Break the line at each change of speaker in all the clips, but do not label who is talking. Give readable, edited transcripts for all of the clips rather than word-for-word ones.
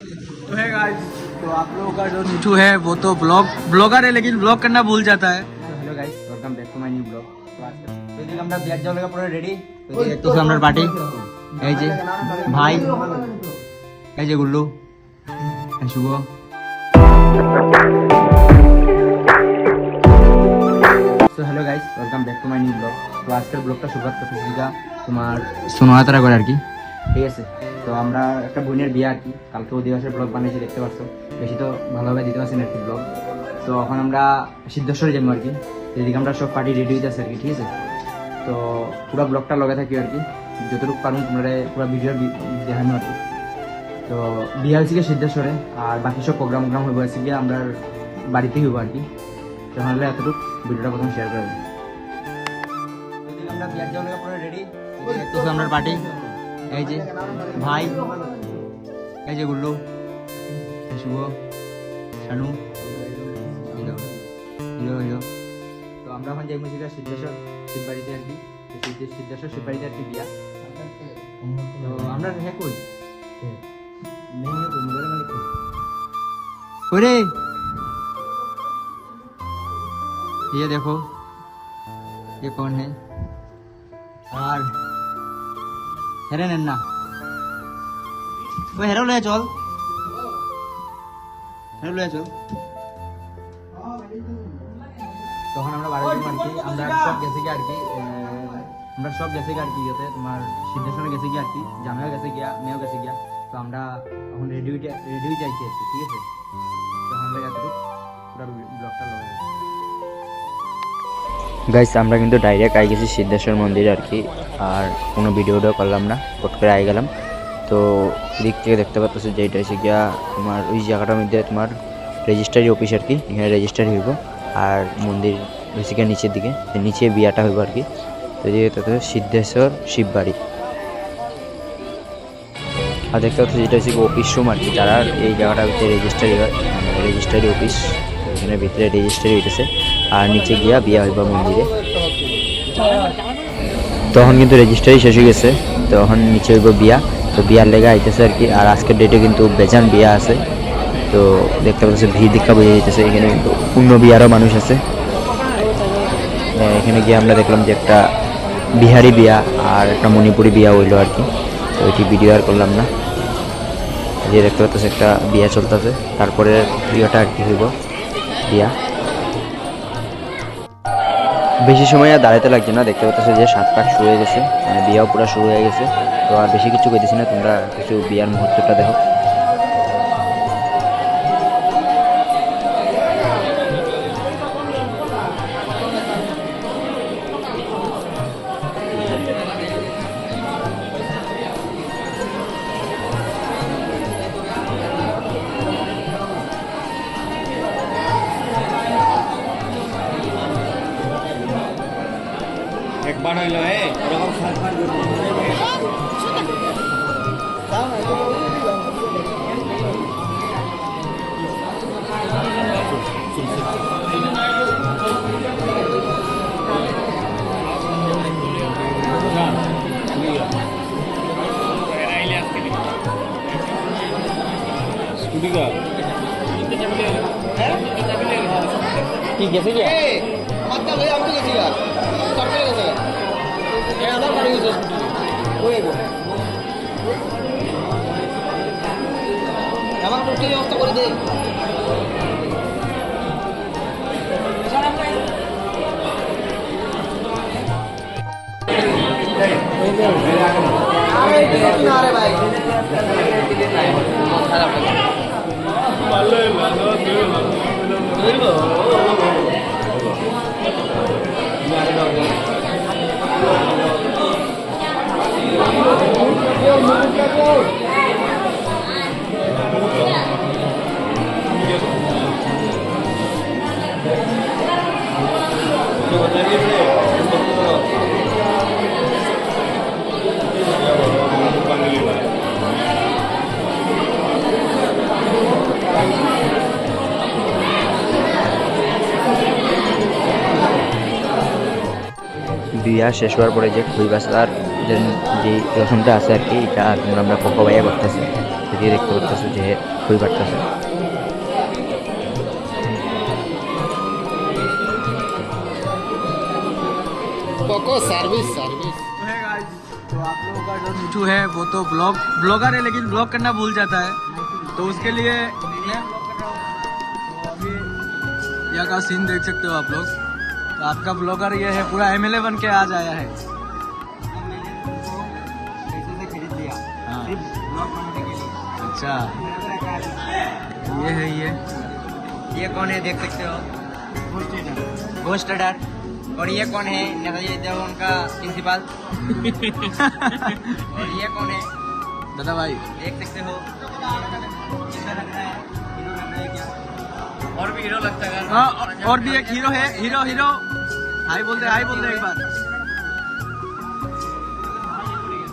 तो है गाइस, तो आप लोगों का जो नीचू है वो तो ब्लॉगर है लेकिन ब्लॉग करना भूल जाता है। तो hello guys, welcome back to my new blog. तो এদিকে আমরা বিয়ার যাওয়ার লাগা পুরো রেডি। তো এই দেখতেছ আমরা পার্টি, এই যে ভাই, এই যে গুল্লু, এই শুভ। তো hello guys, welcome back to my new blog. তো আজকের ব্লগটা শুরুয়াত করতেছি তোমার সোনাহাতারা করে আর কি, ঠিক আছে। তো আমরা একটা বোনের বিয়ে আর কি, কালকে অধিবাসের ব্লগ বানিয়েছি, দেখতে পাচ্ছ। বেশি তো ভালোভাবে দিতে পারছি না আর কি ব্লগ। তো এখন আমরা সিদ্ধেশ্বরে যাবো আর কি। এদিকে আমরা সব পার্টি রেডি হইতেছে আর কি, ঠিক আছে। তো পুরো ব্লগটা লগে থাকি আর কি, যতটুকু পারুন তোমরা পুরো ভিডিও দেখানো আর কি। তো বিয়ে হয়েছে গিয়ে সিদ্ধেশ্বরে, আর বাকি সব প্রোগ্রাম হইব আছে গিয়ে আমরা বাড়িতেই হইব আর কি। তো তাহলে এতটুকু ভিডিওটা প্রথম শেয়ার করে দেবো। এদিকে আমরা বিয়ার যাওয়ার লাগা পুরো রেডি। দেখতেছ আমরা পার্টি, এই যে ভাই, এই যে গুল্লু, এই শুভ, শানু, হিরো হিরো হিরো। তো আমরা এখন যাই মুসিকা সিদ্ধেশ্বর শিববাড়িতে আর কি। সিদ্ধেশ্বর শিববাড়িতে আর কি বিয়া। তো আমরা হ্যাঁ কই ওরে, ये देखो ये कौन है, और হেরে নেন না ওই হেরো লয়ে চল, হেরো লয়ে চল। তখন আমরা বাড়ি যাবো আর কি। আমরা সব গেছে কি আর কি, আমরা সব গেছে কি আর কি, যাতে তোমার সিদ্ধেশ্বরে গেছে কি আর কি, জামাইও গেছে গিয়া, মেয়েও গেছে গিয়া। তো আমরা এখন রেডি হইতে আইছি আর কি, ঠিক আছে। তখন আমরা এতটুকু পুরো ব্লগটা লগে
গাইস আমরা কিন্তু ডাইরেক্ট আই গেছি সিদ্ধেশ্বর মন্দিরে আর কি, আর কোনো ভিডিওটাও করলাম না, ফট করে আই গেলাম। তো এদিক থেকে দেখতে পাচ্ছ যে এটা হচ্ছে গিয়া তোমার ওই জায়গাটার মধ্যে তোমার রেজিস্ট্রারি অফিস আর কি, এখানে রেজিস্ট্রারি হইব। আর মন্দির হচ্ছে গিয়ে নিচের দিকে, নিচে বিয়াটা হইব আর কি। তো এই যে সিদ্ধেশ্বর শিববাড়ি, আর দেখতে পাচ্ছ যেটা হচ্ছে অফিস রুম আর কি, যারা এই জায়গাটার ভিতরে রেজিস্ট্রারি হয়, রেজিস্ট্রারি অফিস, এখানে ভিতরে রেজিস্ট্রারি হইতেছে। আর নিচে গিয়া বিয়া হইব মন্দিরে। তখন কিন্তু রেজিস্ট্রারি শেষ হয়ে গেছে, তখন নিচে হইব বিয়া। তো বিয়ার লেগে আইতেছে আর কি। আর আজকের ডেটে কিন্তু বেজান বিয়া আছে। তো দেখতে পাচ্ছি ভিড় দীক্ষা বোঝা যেতেছে, এখানে কিন্তু পূর্ণ বিয়ারও মানুষ আছে। এখানে গিয়ে আমরা দেখলাম যে একটা বিহারি বিয়া আর একটা মণিপুরি বিয়া হইলো আর কি। তো এটি ভিডিও আর করলাম না। যে দেখতে পাচ্ছি একটা বিয়া চলতেছে, তারপরে বিয়েটা আর কি হইব বিয়া। বেশি সময় আর দাঁড়াতে লাগছে না, দেখতে পাচ্ছ যে 7 পাক শুরু হয়ে গেছে, মানে বিয়াও পুরো শুরু হয়ে গেছে। তো আর বেশি কিছু কইতেছি না, তোমরা কিছু বিয়ার মুহূর্তটা দেখো।
একবার হইলো এরকম
কি গেছে কি
মাত্রা লই আমি গেছি গা সরকারে গেছে গা এ আবার বাড়ি গেছে ওই গো আমার টুটি ব্যবস্থা করে দে। আরে ভাই
বিয়া শেষ হওয়ার পরে যে খুই বাসার যে রসমটা আছে আর কি, এটা তোমরা আমরা কোকো ভাইয়া করতেছি। দিয়ে দেখতে পারতেছো যে খুবই পারতেছে।
कोको सर्विस सर्विस
तो आप लोगों का जो मिठू है वो तो ब्लॉगर है, लेकिन ब्लॉग करना भूल जाता है, तो उसके लिए मैं ब्लॉग कर रहा हूँ। तो अभी यहाँ का सीन देख सकते हो आप लोग। तो आपका ब्लॉगर ये है, पूरा MLA बन के आज आया है।
पैसे से खरीद लिया
हाँ।
सिर्फ ब्लॉग बनाने के लिए।
अच्छा, ये है
ये कौन है देख सकते हो, घोस्ट राइडर। और ये कौन है, नेताजी देवगन का प्रिंसिपल। और ये कौन है
दादा भाई।
देख सकते हो, कैसा लग रहा है, हीरो लग रहा है क्या?
और भी हीरो लगता है
हाँ, और भी एक हीरो है, हीरो हाई बोल दे एक बार।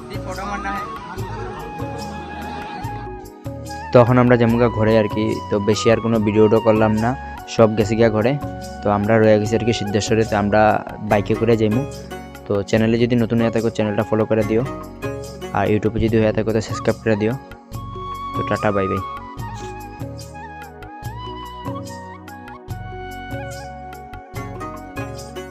सिर्फ फोटो मारना है।
তখন আমরা যেমন ঘরে আর কি, তো বেশি আর কোনো ভিডিওটা করলাম না, সব গেছে গিয়া ঘরে। তো আমরা রয়ে গেছি আর কি সিদ্ধেশ্বরে। তো আমরা বাইকে করে যাইমু। তো চ্যানেলে যদি নতুন হয়ে থাকো চ্যানেলটা ফলো করে দিও, আর ইউটিউবে যদি হয়ে থাকো তো সাবস্ক্রাইব করে দিও। তো টাটা, বাই বাই।